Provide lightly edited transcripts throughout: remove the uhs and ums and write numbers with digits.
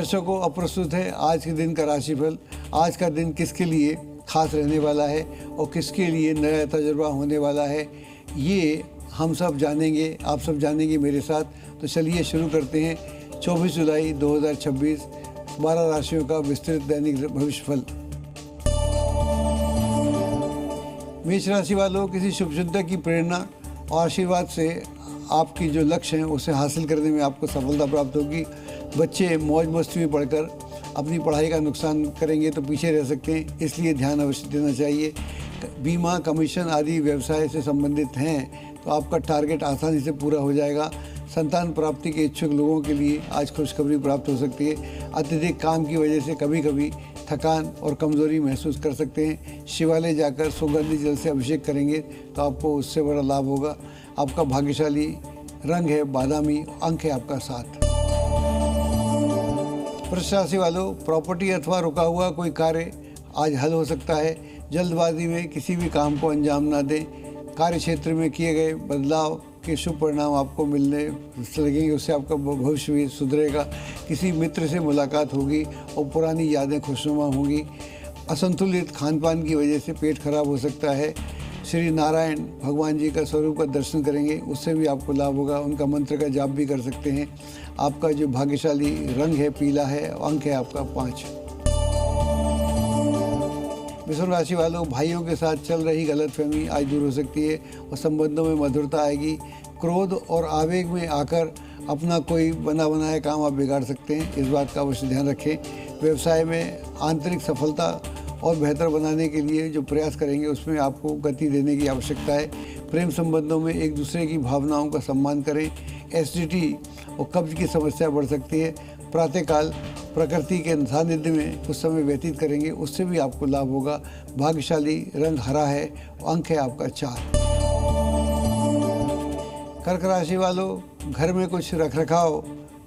दर्शकों, अब प्रस्तुत है आज के दिन का राशिफल। आज का दिन किसके लिए खास रहने वाला है और किसके लिए नया तजुर्बा होने वाला है, ये हम सब जानेंगे, आप सब जानेंगे मेरे साथ। तो चलिए शुरू करते हैं 24 जुलाई 2026 12 राशियों का विस्तृत दैनिक भविष्यफल। मेष राशि वालों, किसी शुभ चिंतक की प्रेरणा और आशीर्वाद से आपकी जो लक्ष्य हैं उसे हासिल करने में आपको सफलता प्राप्त होगी। बच्चे मौज मस्ती में पढ़कर अपनी पढ़ाई का नुकसान करेंगे तो पीछे रह सकते हैं, इसलिए ध्यान अवश्य देना चाहिए। बीमा, कमीशन आदि व्यवसाय से संबंधित हैं तो आपका टारगेट आसानी से पूरा हो जाएगा। संतान प्राप्ति के इच्छुक लोगों के लिए आज खुशखबरी प्राप्त हो सकती है। अत्यधिक काम की वजह से कभी कभी थकान और कमजोरी महसूस कर सकते हैं। शिवालय जाकर सुगंधित जल से अभिषेक करेंगे तो आपको उससे बड़ा लाभ होगा। आपका भाग्यशाली रंग है बादामी, अंक है आपका 7। वृष राशि वालों, प्रॉपर्टी अथवा रुका हुआ कोई कार्य आज हल हो सकता है। जल्दबाजी में किसी भी काम को अंजाम ना दें। कार्य क्षेत्र में किए गए बदलाव के शुभ परिणाम आपको मिलने लगेंगे, उससे आपका भविष्य भी सुधरेगा। किसी मित्र से मुलाकात होगी और पुरानी यादें खुशनुमा होंगी। असंतुलित खान पान की वजह से पेट खराब हो सकता है। श्री नारायण भगवान जी का स्वरूप का दर्शन करेंगे, उससे भी आपको लाभ होगा। उनका मंत्र का जाप भी कर सकते हैं। आपका जो भाग्यशाली रंग है पीला है, अंक है आपका 5। मिथुन राशि वालों, भाइयों के साथ चल रही गलतफहमी आज दूर हो सकती है और संबंधों में मधुरता आएगी। क्रोध और आवेग में आकर अपना कोई बना बनाया काम आप बिगाड़ सकते हैं, इस बात का अवश्य ध्यान रखें। व्यवसाय में आंतरिक सफलता और बेहतर बनाने के लिए जो प्रयास करेंगे उसमें आपको गति देने की आवश्यकता है। प्रेम संबंधों में एक दूसरे की भावनाओं का सम्मान करें। एसिडिटी और कब्ज की समस्या बढ़ सकती है। प्रातःकाल प्रकृति के सानिध्य में कुछ समय व्यतीत करेंगे, उससे भी आपको लाभ होगा। भाग्यशाली रंग हरा है, अंक है आपका 4। कर्क राशि वालों, घर में कुछ रखरखाव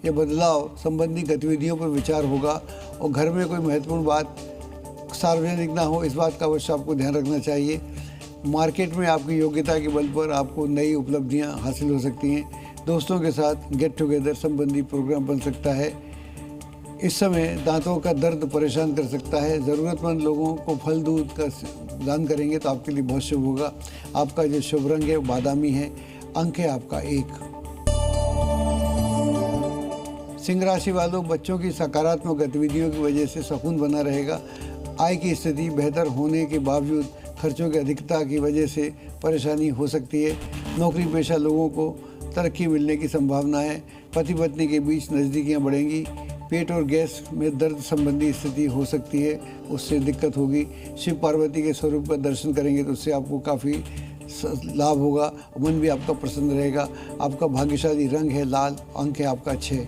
या बदलाव संबंधी गतिविधियों पर विचार होगा और घर में कोई महत्वपूर्ण बात सार्वजनिक ना हो, इस बात का अवश्य आपको ध्यान रखना चाहिए। मार्केट में आपकी योग्यता के बल पर आपको नई उपलब्धियां हासिल हो सकती हैं। दोस्तों के साथ गेट टुगेदर संबंधी प्रोग्राम बन सकता है। इस समय दांतों का दर्द परेशान कर सकता है। ज़रूरतमंद लोगों को फल दूध का दान करेंगे तो आपके लिए बहुत शुभ होगा। आपका जो शुभ रंग है बादामी है, अंक है आपका 1। सिंह राशि वालों, बच्चों की सकारात्मक गतिविधियों की वजह से सुकून बना रहेगा। आय की स्थिति बेहतर होने के बावजूद खर्चों की अधिकता की वजह से परेशानी हो सकती है। नौकरी पेशा लोगों को तरक्की मिलने की संभावना है। पति पत्नी के बीच नज़दीकियाँ बढ़ेंगी। पेट और गैस में दर्द संबंधी स्थिति हो सकती है, उससे दिक्कत होगी। शिव पार्वती के स्वरूप का दर्शन करेंगे तो उससे आपको काफ़ी लाभ होगा। मन भी आपका प्रसन्न रहेगा। आपका भाग्यशाली रंग है लाल, अंक है आपका 6।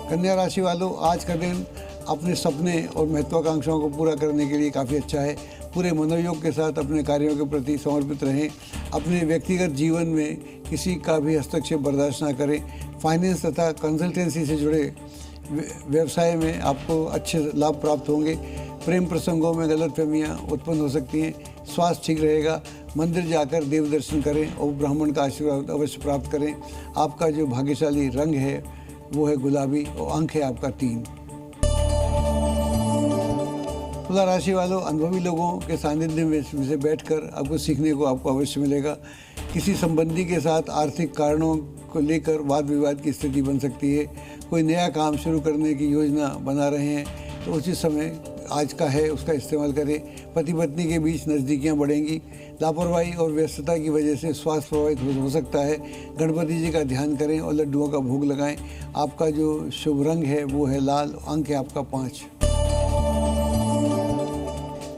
कन्या राशि वालों, आज का दिन अपने सपने और महत्वाकांक्षाओं को पूरा करने के लिए काफ़ी अच्छा है। पूरे मनोयोग के साथ अपने कार्यों के प्रति समर्पित रहें। अपने व्यक्तिगत जीवन में किसी का भी हस्तक्षेप बर्दाश्त ना करें। फाइनेंस तथा कंसल्टेंसी से जुड़े व्यवसाय में आपको अच्छे लाभ प्राप्त होंगे। प्रेम प्रसंगों में गलतफहमियां उत्पन्न हो सकती हैं। स्वास्थ्य ठीक रहेगा। मंदिर जाकर देव दर्शन करें और ब्राह्मण का आशीर्वाद अवश्य प्राप्त करें। आपका जो भाग्यशाली रंग है वो है गुलाबी और अंक है आपका 3। तुला राशि वालों, अनुभवी लोगों के सानिध्य में से बैठकर आपको सीखने को आपको अवश्य मिलेगा। किसी संबंधी के साथ आर्थिक कारणों को लेकर वाद विवाद की स्थिति बन सकती है। कोई नया काम शुरू करने की योजना बना रहे हैं तो उचित समय आज का है, उसका इस्तेमाल करें। पति पत्नी के बीच नज़दीकियाँ बढ़ेंगी। लापरवाही और व्यस्तता की वजह से स्वास्थ्य प्रभावित हो सकता है। गणपति जी का ध्यान करें और लड्डुओं का भोग लगाएं। आपका जो शुभ रंग है वो है लाल, अंक है आपका 5।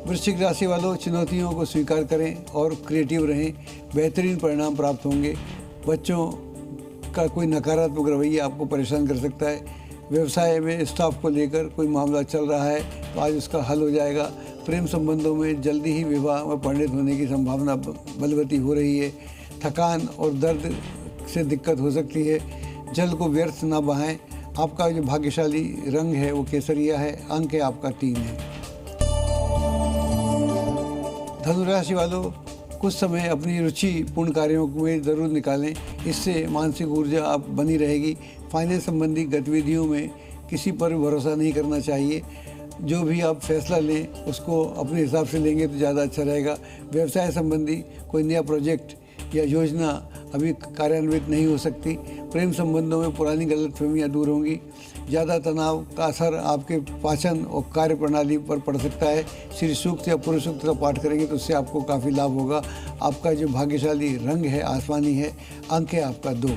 वृश्चिक राशि वालों, चुनौतियों को स्वीकार करें और क्रिएटिव रहें। बेहतरीन परिणाम प्राप्त होंगे। बच्चों का कोई नकारात्मक रवैया आपको परेशान कर सकता है। व्यवसाय में स्टाफ को लेकर कोई मामला चल रहा है तो आज उसका हल हो जाएगा। प्रेम संबंधों में जल्दी ही विवाह में परिणत होने की संभावना बलवती हो रही है। थकान और दर्द से दिक्कत हो सकती है। जल को व्यर्थ ना बहाएं। आपका जो भाग्यशाली रंग है वो केसरिया है, अंक है आपका 3 है। धनु राशि वालों, कुछ समय अपनी रुचिपूर्ण कार्यों में ज़रूर निकालें, इससे मानसिक ऊर्जा आप बनी रहेगी। फाइनेंस संबंधी गतिविधियों में किसी पर भरोसा नहीं करना चाहिए। जो भी आप फैसला लें उसको अपने हिसाब से लेंगे तो ज़्यादा अच्छा रहेगा। व्यवसाय संबंधी कोई नया प्रोजेक्ट या योजना अभी कार्यान्वित नहीं हो सकती। प्रेम संबंधों में पुरानी गलतफहमियां दूर होंगी। ज़्यादा तनाव का असर आपके पाचन और कार्य प्रणाली पर पड़ सकता है। श्री सूक्त या पुरुष सूक्त का पाठ करेंगे तो उससे आपको काफ़ी लाभ होगा। आपका जो भाग्यशाली रंग है आसमानी है। अंक है आपका 2।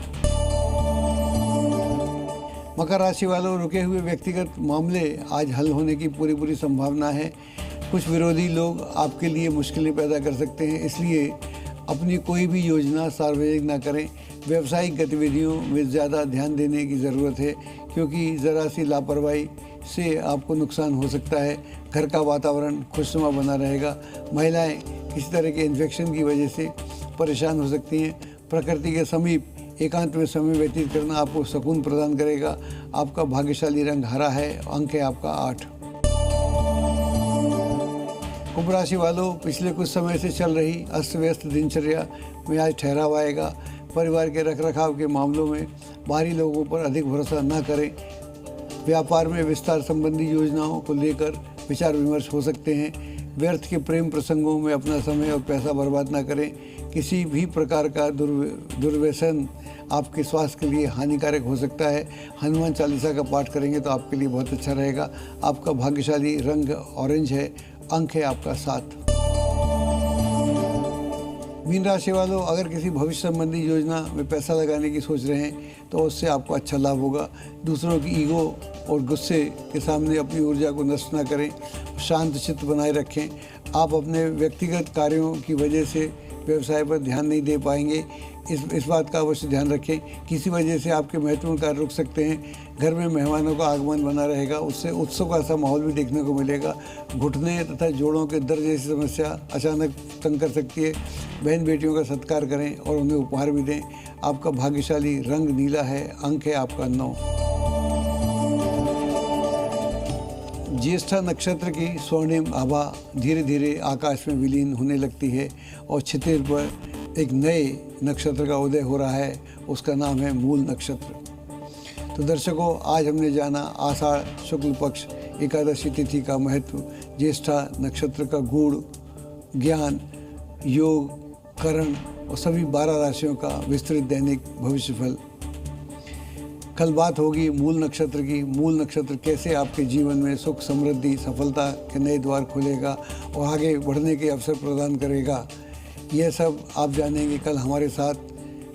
मकर राशि वालों, रुके हुए व्यक्तिगत मामले आज हल होने की पूरी संभावना है। कुछ विरोधी लोग आपके लिए मुश्किलें पैदा कर सकते हैं, इसलिए अपनी कोई भी योजना सार्वजनिक ना करें। व्यावसायिक गतिविधियों में ज़्यादा ध्यान देने की ज़रूरत है, क्योंकि ज़रा सी लापरवाही से आपको नुकसान हो सकता है। घर का वातावरण खुशनुमा बना रहेगा। महिलाएं किसी तरह के इन्फेक्शन की वजह से परेशान हो सकती हैं। प्रकृति के समीप एकांत में समय व्यतीत करना आपको सुकून प्रदान करेगा। आपका भाग्यशाली रंग हरा है। अंक है आपका 8। कुंभ राशि वालों, पिछले कुछ समय से चल रही अस्त व्यस्त दिनचर्या में आज ठहराव आएगा। परिवार के रखरखाव के मामलों में बाहरी लोगों पर अधिक भरोसा न करें। व्यापार में विस्तार संबंधी योजनाओं को लेकर विचार विमर्श हो सकते हैं। व्यर्थ के प्रेम प्रसंगों में अपना समय और पैसा बर्बाद न करें। किसी भी प्रकार का दुर्व्यसन आपके स्वास्थ्य के लिए हानिकारक हो सकता है। हनुमान चालीसा का पाठ करेंगे तो आपके लिए बहुत अच्छा रहेगा। आपका भाग्यशाली रंग ऑरेंज है। अंक है आपका 7। मीन राशि वालों, अगर किसी भविष्य संबंधी योजना में पैसा लगाने की सोच रहे हैं तो उससे आपको अच्छा लाभ होगा। दूसरों की ईगो और गुस्से के सामने अपनी ऊर्जा को नष्ट न करें। शांत चित्त बनाए रखें। आप अपने व्यक्तिगत कार्यों की वजह से व्यवसाय पर ध्यान नहीं दे पाएंगे। इस बात का अवश्य ध्यान रखें। किसी वजह से आपके महत्वपूर्ण कार्य रुक सकते हैं। घर में मेहमानों का आगमन बना रहेगा, उससे उत्सव का सा माहौल भी देखने को मिलेगा। घुटने तथा जोड़ों के दर्द जैसी समस्या अचानक तंग कर सकती है। बहन बेटियों का सत्कार करें और उन्हें उपहार भी दें। आपका भाग्यशाली रंग नीला है। अंक है आपका 9। ज्येष्ठा नक्षत्र की स्वर्णिम आभा धीरे धीरे आकाश में विलीन होने लगती है और क्षितिज पर एक नए नक्षत्र का उदय हो रहा है। उसका नाम है मूल नक्षत्र। तो दर्शकों, आज हमने जाना आषाढ़ शुक्ल पक्ष एकादशी तिथि का महत्व, ज्येष्ठा नक्षत्र का गुण, ज्ञान, योग, करण और सभी 12 राशियों का विस्तृत दैनिक भविष्यफल। कल बात होगी मूल नक्षत्र की। मूल नक्षत्र कैसे आपके जीवन में सुख, समृद्धि, सफलता के नए द्वार खोलेगा और आगे बढ़ने के अवसर प्रदान करेगा, यह सब आप जानेंगे कल हमारे साथ।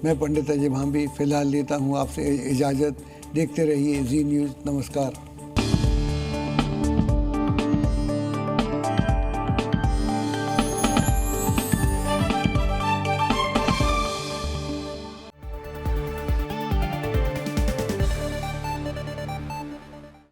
मैं पंडित अजय भांबी फिलहाल लेता हूँ आपसे इजाज़त। देखते रहिए जी न्यूज़। नमस्कार।